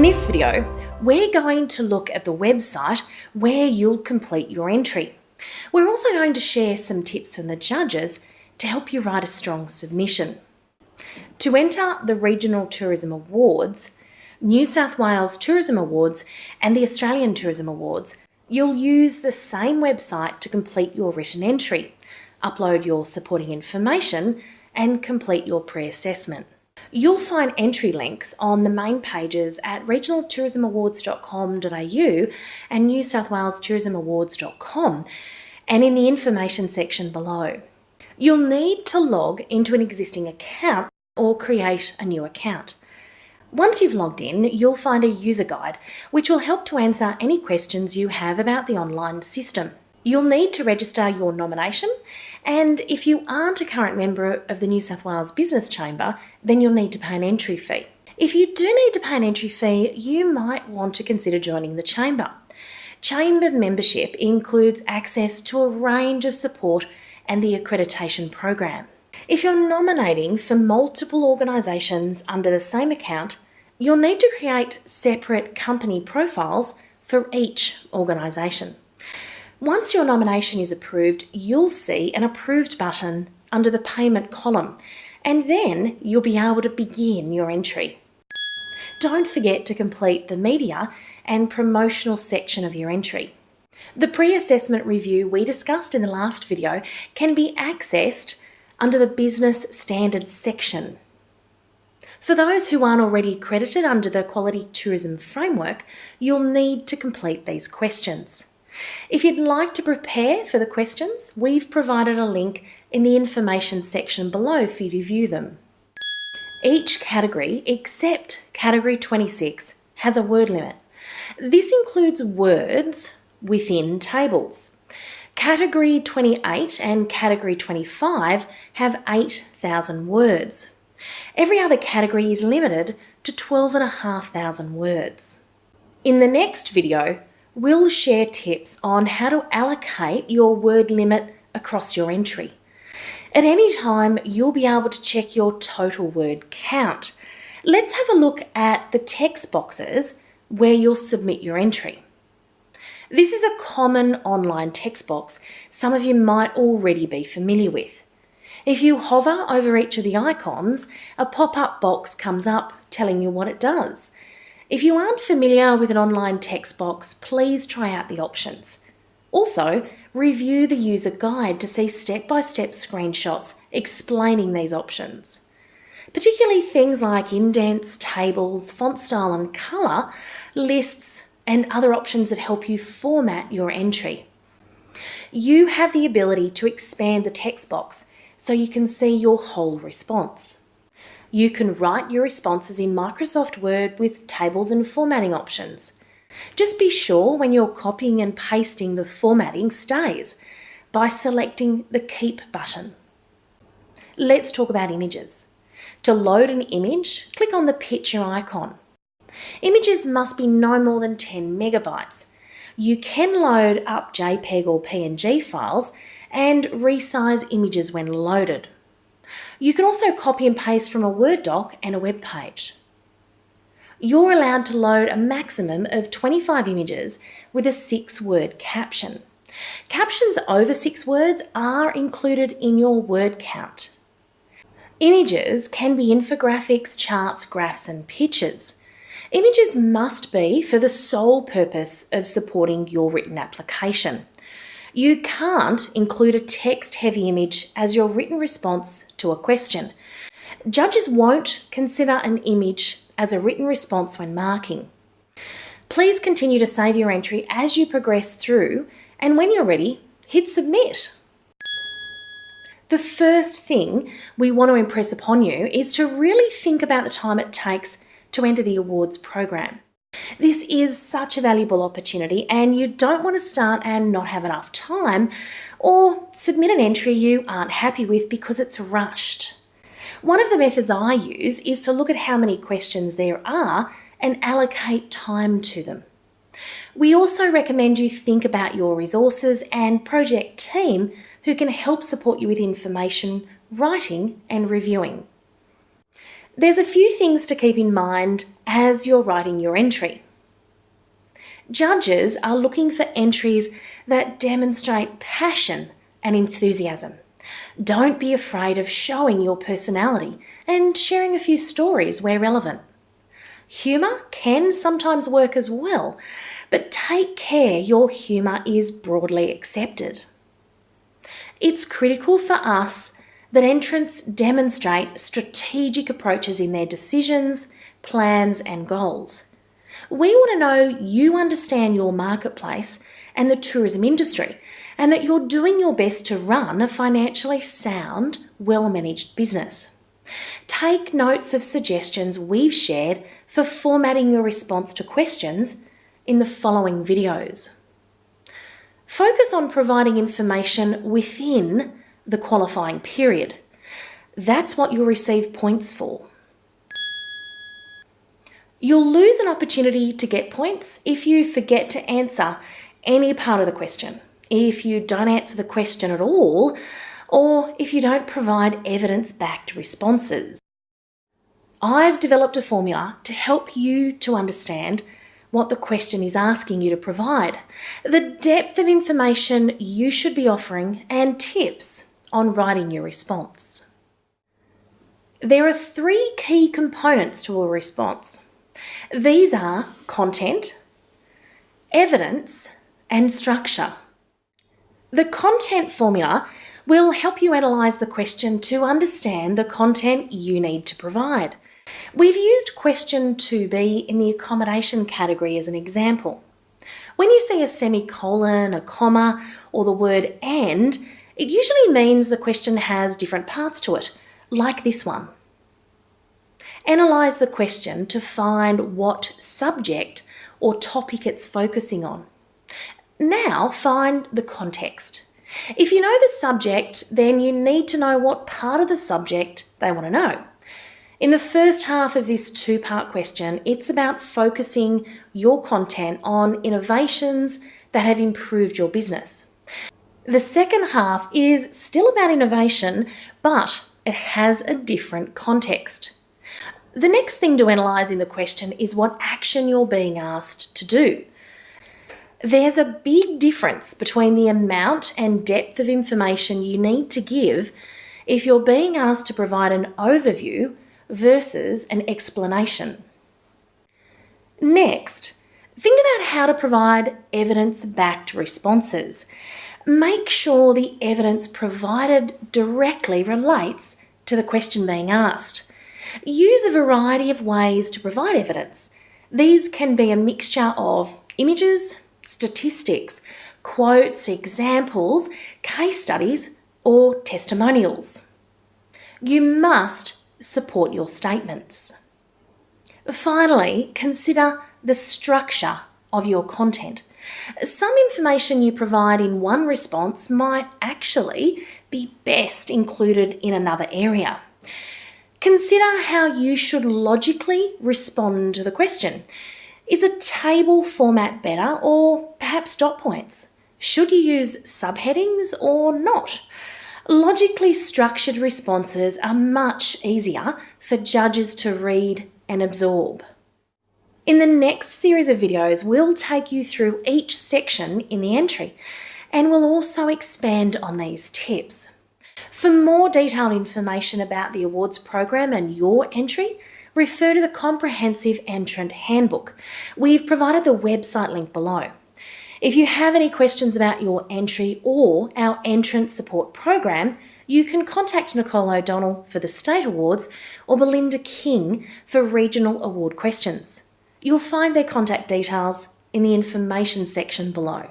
In this video, we're going to look at the website where you'll complete your entry. We're also going to share some tips from the judges to help you write a strong submission. To enter the Regional Tourism Awards, New South Wales Tourism Awards and the Australian Tourism Awards, you'll use the same website to complete your written entry, upload your supporting information and complete your pre-assessment. You'll find entry links on the main pages at regionaltourismawards.com.au and newsouthwalestourismawards.com and in the information section below. You'll need to log into an existing account or create a new account. Once you've logged in, you'll find a user guide which will help to answer any questions you have about the online system. You'll need to register your nomination, and if you aren't a current member of the New South Wales Business Chamber, then you'll need to pay an entry fee. If you do need to pay an entry fee, you might want to consider joining the Chamber. Chamber membership includes access to a range of support and the accreditation program. If you're nominating for multiple organisations under the same account, you'll need to create separate company profiles for each organisation. Once your nomination is approved, you'll see an approved button under the payment column, and then you'll be able to begin your entry. Don't forget to complete the media and promotional section of your entry. The pre-assessment review we discussed in the last video can be accessed under the Business Standards section. For those who aren't already accredited under the Quality Tourism Framework, you'll need to complete these questions. If you'd like to prepare for the questions, we've provided a link in the information section below for you to view them. Each category, except Category 26, has a word limit. This includes words within tables. Category 28 and Category 25 have 8,000 words. Every other category is limited to 12,500 words. In the next video, we'll share tips on how to allocate your word limit across your entry. At any time, you'll be able to check your total word count. Let's have a look at the text boxes where you'll submit your entry. This is a common online text box some of you might already be familiar with. If you hover over each of the icons, a pop-up box comes up telling you what it does. If you aren't familiar with an online text box, please try out the options. Also, review the user guide to see step-by-step screenshots explaining these options. Particularly things like indents, tables, font style and colour, lists, and other options that help you format your entry. You have the ability to expand the text box so you can see your whole response. You can write your responses in Microsoft Word with tables and formatting options. Just be sure when you're copying and pasting the formatting stays by selecting the Keep button. Let's talk about images. To load an image, click on the picture icon. Images must be no more than 10 megabytes. You can load up JPEG or PNG files and resize images when loaded. You can also copy and paste from a Word doc and a web page. You're allowed to load a maximum of 25 images with a 6-word caption. Captions over 6 words are included in your word count. Images can be infographics, charts, graphs and pictures. Images must be for the sole purpose of supporting your written application. You can't include a text-heavy image as your written response to a question. Judges won't consider an image as a written response when marking. Please continue to save your entry as you progress through, and when you're ready, hit submit. The first thing we want to impress upon you is to really think about the time it takes to enter the awards program. This is such a valuable opportunity and you don't want to start and not have enough time or submit an entry you aren't happy with because it's rushed. One of the methods I use is to look at how many questions there are and allocate time to them. We also recommend you think about your resources and project team who can help support you with information, writing and reviewing. There's a few things to keep in mind as you're writing your entry. Judges are looking for entries that demonstrate passion and enthusiasm. Don't be afraid of showing your personality and sharing a few stories where relevant. Humour can sometimes work as well, but take care your humour is broadly accepted. It's critical for us that entrants demonstrate strategic approaches in their decisions, plans, and goals. We want to know you understand your marketplace and the tourism industry, and that you're doing your best to run a financially sound, well-managed business. Take notes of suggestions we've shared for formatting your response to questions in the following videos. Focus on providing information within the qualifying period. That's what you'll receive points for. You'll lose an opportunity to get points if you forget to answer any part of the question, if you don't answer the question at all, or if you don't provide evidence-backed responses. I've developed a formula to help you to understand what the question is asking you to provide, the depth of information you should be offering, and tips on writing your response. There are 3 key components to a response. These are content, evidence, and structure. The content formula will help you analyse the question to understand the content you need to provide. We've used question 2b in the accommodation category as an example. When you see a semicolon, a comma, or the word and, it usually means the question has different parts to it, like this one. Analyse the question to find what subject or topic it's focusing on. Now find the context. If you know the subject, then you need to know what part of the subject they want to know. In the first half of this 2-part question, it's about focusing your content on innovations that have improved your business. The second half is still about innovation, but it has a different context. The next thing to analyse in the question is what action you're being asked to do. There's a big difference between the amount and depth of information you need to give if you're being asked to provide an overview versus an explanation. Next, think about how to provide evidence-backed responses. Make sure the evidence provided directly relates to the question being asked. Use a variety of ways to provide evidence. These can be a mixture of images, statistics, quotes, examples, case studies, or testimonials. You must support your statements. Finally, consider the structure of your content. Some information you provide in one response might actually be best included in another area. Consider how you should logically respond to the question. Is a table format better, or perhaps dot points? Should you use subheadings or not? Logically structured responses are much easier for judges to read and absorb. In the next series of videos, we'll take you through each section in the entry, and we'll also expand on these tips. For more detailed information about the awards program and your entry, refer to the Comprehensive Entrant Handbook. We've provided the website link below. If you have any questions about your entry or our entrant support program, you can contact Nicole O'Donnell for the State Awards or Belinda King for regional award questions. You'll find their contact details in the information section below.